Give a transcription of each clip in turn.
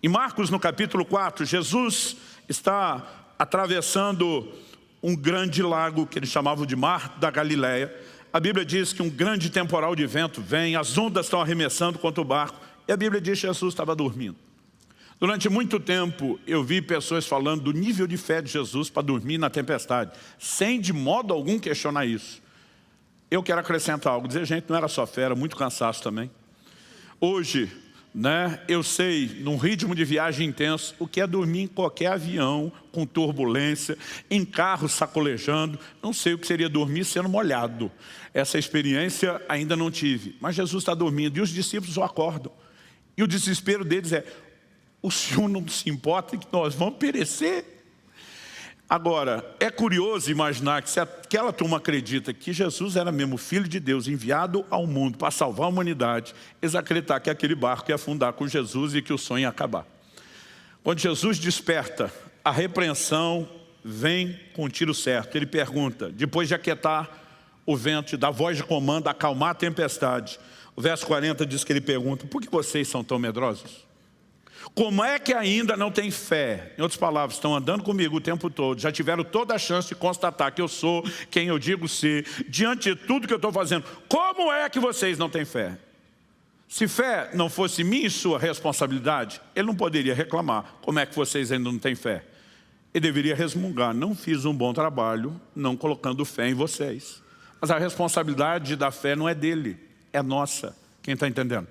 Em Marcos, no capítulo 4, Jesus está atravessando um grande lago que eles chamavam de Mar da Galileia. A Bíblia diz que um grande temporal de vento vem, as ondas estão arremessando contra o barco. E a Bíblia diz que Jesus estava dormindo. Durante muito tempo eu vi pessoas falando do nível de fé de Jesus para dormir na tempestade, sem de modo algum questionar isso. Eu quero acrescentar algo, dizer, gente, não era só fé, era muito cansaço também. Hoje, eu sei, num ritmo de viagem intenso, o que é dormir em qualquer avião, com turbulência, em carro sacolejando. Não sei o que seria dormir sendo molhado. Essa experiência ainda não tive. Mas Jesus está dormindo e os discípulos o acordam. E o desespero deles é, o Senhor não se importa que nós vamos perecer? Agora, é curioso imaginar que se aquela turma acredita que Jesus era mesmo Filho de Deus, enviado ao mundo para salvar a humanidade, eles acreditar que aquele barco ia afundar com Jesus e que o sonho ia acabar. Quando Jesus desperta, a repreensão vem com o tiro certo. Ele pergunta, depois de aquietar o vento, da voz de comando, acalmar a tempestade. O verso 40 diz que ele pergunta, por que vocês são tão medrosos? Como é que ainda não tem fé? Em outras palavras, estão andando comigo o tempo todo, já tiveram toda a chance de constatar que eu sou quem eu digo ser, diante de tudo que eu estou fazendo. Como é que vocês não têm fé? Se fé não fosse minha e sua responsabilidade, ele não poderia reclamar. Como é que vocês ainda não têm fé? Ele deveria resmungar, não fiz um bom trabalho, não colocando fé em vocês. Mas a responsabilidade da fé não é dele, é nossa. Quem está entendendo?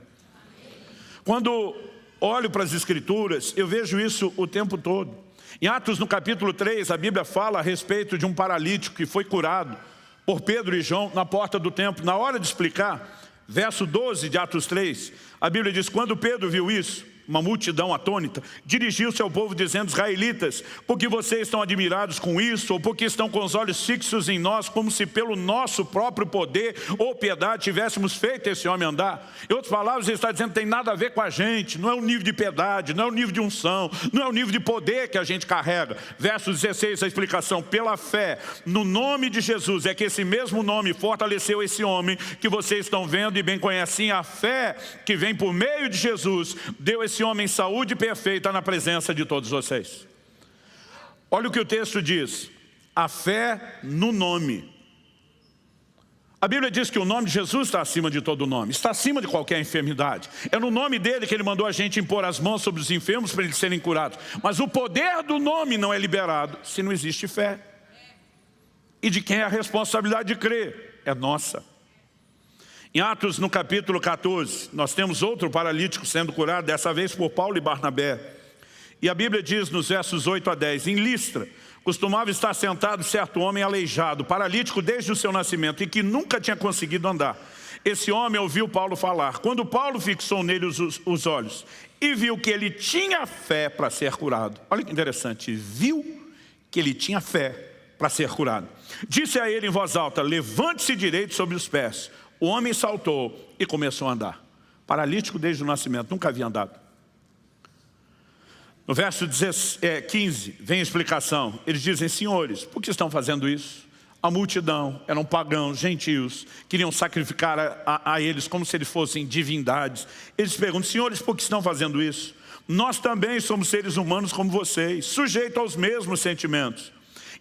Quando olho para as Escrituras, eu vejo isso o tempo todo. Em Atos, no capítulo 3, a Bíblia fala a respeito de um paralítico que foi curado por Pedro e João na porta do templo. Na hora de explicar, verso 12 de Atos 3, a Bíblia diz, quando Pedro viu isso, uma multidão atônita, dirigiu-se ao povo dizendo, israelitas, por que vocês estão admirados com isso, ou porque estão com os olhos fixos em nós, como se pelo nosso próprio poder ou piedade tivéssemos feito esse homem andar? Em outras palavras, ele está dizendo, tem nada a ver com a gente, não é o nível de piedade, não é o nível de unção, não é o nível de poder que a gente carrega. Verso 16, a explicação, pela fé, no nome de Jesus, é que esse mesmo nome fortaleceu esse homem que vocês estão vendo e bem conhecem. A fé que vem por meio de Jesus, deu esse homem saúde perfeita na presença de todos vocês. Olha o que o texto diz, a fé no nome. A Bíblia diz que o nome de Jesus está acima de todo nome, está acima de qualquer enfermidade. É no nome dele que ele mandou a gente impor as mãos sobre os enfermos para eles serem curados. Mas o poder do nome não é liberado se não existe fé. E de quem é a responsabilidade de crer? É nossa. Em Atos, no capítulo 14, nós temos outro paralítico sendo curado, dessa vez por Paulo e Barnabé. E a Bíblia diz nos versos 8 a 10, em Listra, costumava estar sentado certo homem aleijado, paralítico desde o seu nascimento, e que nunca tinha conseguido andar. Esse homem ouviu Paulo falar. Quando Paulo fixou nele os olhos e viu que ele tinha fé para ser curado. Olha que interessante, viu que ele tinha fé para ser curado. Disse a ele em voz alta, levante-se direito sobre os pés. O homem saltou e começou a andar. Paralítico desde o nascimento, nunca havia andado. No verso 15, vem a explicação. Eles dizem, senhores, por que estão fazendo isso? A multidão, eram pagãos, gentios, queriam sacrificar a eles como se eles fossem divindades. Eles perguntam, senhores, por que estão fazendo isso? Nós também somos seres humanos como vocês, sujeitos aos mesmos sentimentos.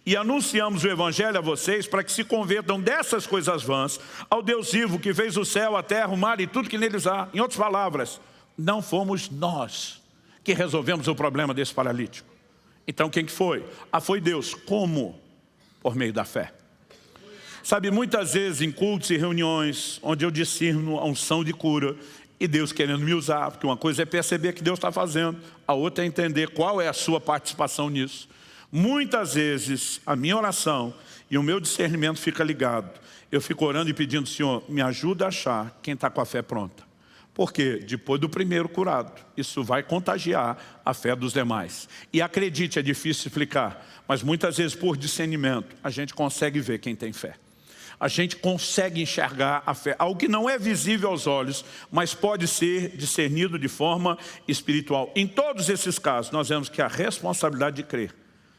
E anunciamos o Evangelho a vocês para que se convertam dessas coisas vãs ao Deus vivo que fez o céu, a terra, o mar e tudo que neles há. Em outras palavras, não fomos nós que resolvemos o problema desse paralítico. Então quem que foi? Foi Deus. Como? Por meio da fé. Sabe, muitas vezes em cultos e reuniões onde eu discerno a unção de cura e Deus querendo me usar, porque uma coisa é perceber que Deus está fazendo, a outra é entender qual é a sua participação nisso. Muitas vezes a minha oração e o meu discernimento fica ligado. Eu fico orando e pedindo, Senhor, me ajuda a achar quem está com a fé pronta. Porque depois do primeiro curado, isso vai contagiar a fé dos demais. E acredite, é difícil explicar, mas muitas vezes por discernimento a gente consegue ver quem tem fé. A gente consegue enxergar a fé, algo que não é visível aos olhos, mas pode ser discernido de forma espiritual. Em todos esses casos, nós vemos que a responsabilidade de crer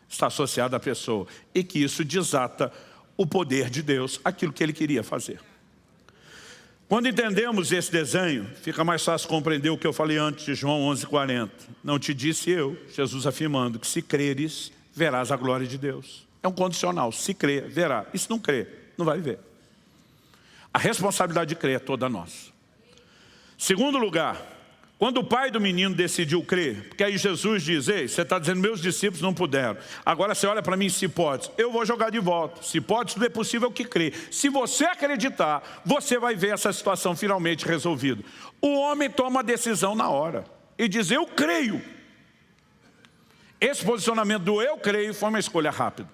está associada à pessoa e que isso desata o poder de Deus, aquilo que Ele queria fazer. Quando entendemos esse desenho, fica mais fácil compreender o que eu falei antes de João 11:40. Não te disse eu, Jesus afirmando, que se creres, verás a glória de Deus. É um condicional, se crer, verá. E se não crer, não vai ver. A responsabilidade de crer é toda nossa. Segundo lugar, quando o pai do menino decidiu crer, porque aí Jesus diz, ei, você está dizendo, meus discípulos não puderam. Agora você olha para mim, se pode, eu vou jogar de volta. Se pode, tudo é possível que crê. Se você acreditar, você vai ver essa situação finalmente resolvida. O homem toma a decisão na hora e diz, eu creio. Esse posicionamento do eu creio foi uma escolha rápida.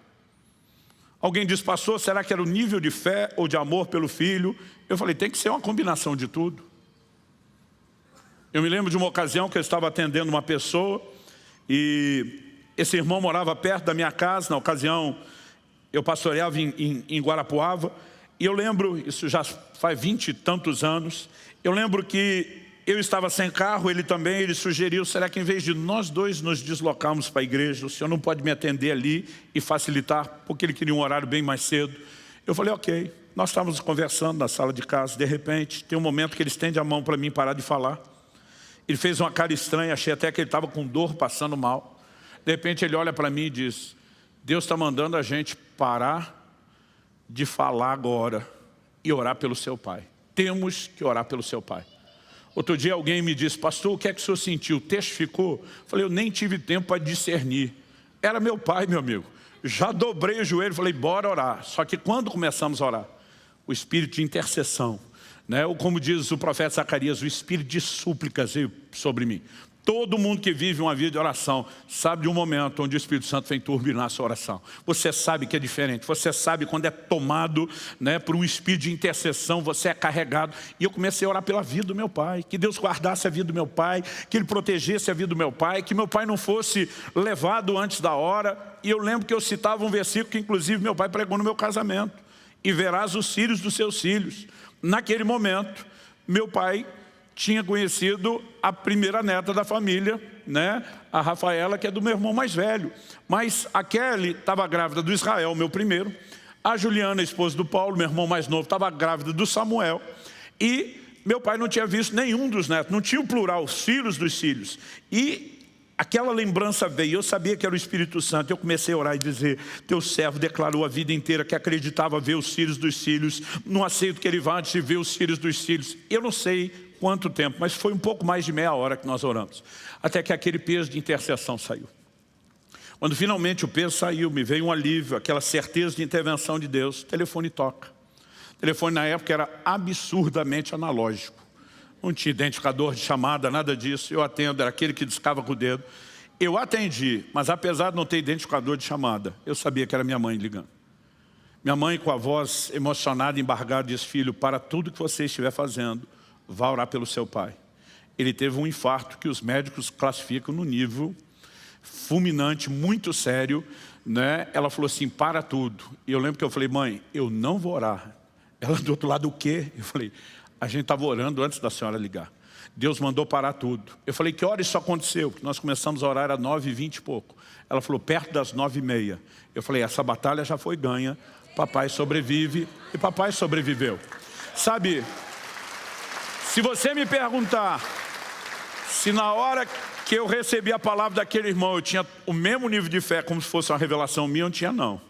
Alguém diz, pastor, será que era o nível de fé ou de amor pelo filho? Eu falei, tem que ser uma combinação de tudo. Eu me lembro de uma ocasião que eu estava atendendo uma pessoa e esse irmão morava perto da minha casa. Na ocasião, eu pastoreava em Guarapuava. E eu lembro, isso já faz 20 e tantos anos, eu lembro que eu estava sem carro, ele também, ele sugeriu, será que em vez de nós dois nos deslocarmos para a igreja, o senhor não pode me atender ali e facilitar, porque ele queria um horário bem mais cedo. Eu falei, ok. Nós estávamos conversando na sala de casa, de repente, tem um momento que ele estende a mão para mim parar de falar. Ele fez uma cara estranha, achei até que ele estava com dor, passando mal. De repente ele olha para mim e diz, Deus está mandando a gente parar de falar agora e orar pelo seu pai. Temos que orar pelo seu pai. Outro dia alguém me disse, pastor, o que é que o senhor sentiu? Testificou? Eu falei, eu nem tive tempo para discernir. Era meu pai, meu amigo. Já dobrei o joelho e falei, bora orar. Só que quando começamos a orar, o espírito de intercessão, né? Ou como diz o profeta Zacarias, o espírito de súplicas veio sobre mim. Todo mundo que vive uma vida de oração sabe de um momento onde o Espírito Santo vem turbinar a sua oração. Você sabe que é diferente, você sabe quando é tomado, né, por um espírito de intercessão, você é carregado. E eu comecei a orar pela vida do meu pai, que Deus guardasse a vida do meu pai, que Ele protegesse a vida do meu pai, que meu pai não fosse levado antes da hora. E eu lembro que eu citava um versículo que inclusive meu pai pregou no meu casamento. E verás os filhos dos seus filhos. Naquele momento, meu pai tinha conhecido a primeira neta da família, né? A Rafaela, que é do meu irmão mais velho. Mas a Kelly estava grávida do Israel, meu primeiro. A Juliana, esposa do Paulo, meu irmão mais novo, estava grávida do Samuel. E meu pai não tinha visto nenhum dos netos, não tinha o plural, os filhos dos filhos. E aquela lembrança veio, eu sabia que era o Espírito Santo. Eu comecei a orar e dizer, teu servo declarou a vida inteira que acreditava ver os filhos dos filhos. Não aceito que ele vá antes de ver os filhos dos filhos. Eu não sei quanto tempo, mas foi um pouco mais de meia hora que nós oramos. Até que aquele peso de intercessão saiu. Quando finalmente o peso saiu, me veio um alívio, aquela certeza de intervenção de Deus. O telefone toca. O telefone na época era absurdamente analógico. Não tinha identificador de chamada, nada disso. Eu atendo, era aquele que discava com o dedo. Eu atendi, mas apesar de não ter identificador de chamada, eu sabia que era minha mãe ligando. Minha mãe, com a voz emocionada, embargada, disse, filho, para tudo que você estiver fazendo, vá orar pelo seu pai. Ele teve um infarto que os médicos classificam no nível fulminante, muito sério, né? Ela falou assim, para tudo. E eu lembro que eu falei, mãe, eu não vou orar. Ela do outro lado, o quê? Eu falei, a gente estava orando antes da senhora ligar. Deus mandou parar tudo. Eu falei, que hora isso aconteceu? Porque nós começamos a orar às 9h20 e pouco. Ela falou, perto das 9h30. Eu falei, essa batalha já foi ganha. Papai sobrevive. E papai sobreviveu. Sabe, se você me perguntar se na hora que eu recebi a palavra daquele irmão eu tinha o mesmo nível de fé como se fosse uma revelação minha, eu não tinha não.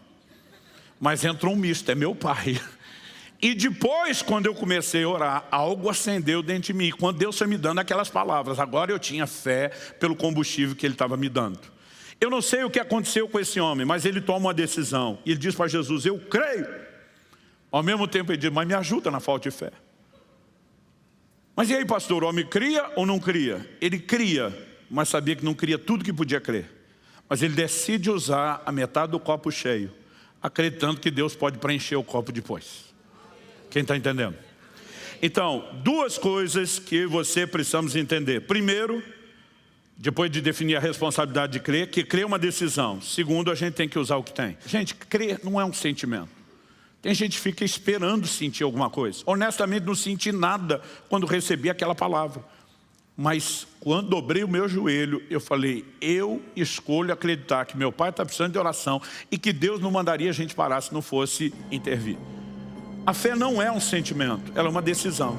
Mas entrou um misto, é meu pai. E depois, quando eu comecei a orar, algo acendeu dentro de mim. Quando Deus foi me dando aquelas palavras, agora eu tinha fé pelo combustível que Ele estava me dando. Eu não sei o que aconteceu com esse homem, mas ele toma uma decisão. E ele diz para Jesus, eu creio. Ao mesmo tempo ele diz, mas me ajuda na falta de fé. Mas e aí, pastor, o homem cria ou não cria? Ele cria, mas sabia que não cria tudo que podia crer. Mas ele decide usar a metade do copo cheio, acreditando que Deus pode preencher o copo depois. Quem está entendendo? Então, duas coisas que você precisamos entender. Primeiro, depois de definir a responsabilidade de crer, que crer é uma decisão. Segundo, a gente tem que usar o que tem. Gente, crer não é um sentimento. Tem gente que fica esperando sentir alguma coisa. Honestamente, não senti nada quando recebi aquela palavra. Mas quando dobrei o meu joelho, eu falei, eu escolho acreditar que meu pai está precisando de oração e que Deus não mandaria a gente parar se não fosse intervir. A fé não é um sentimento, ela é uma decisão.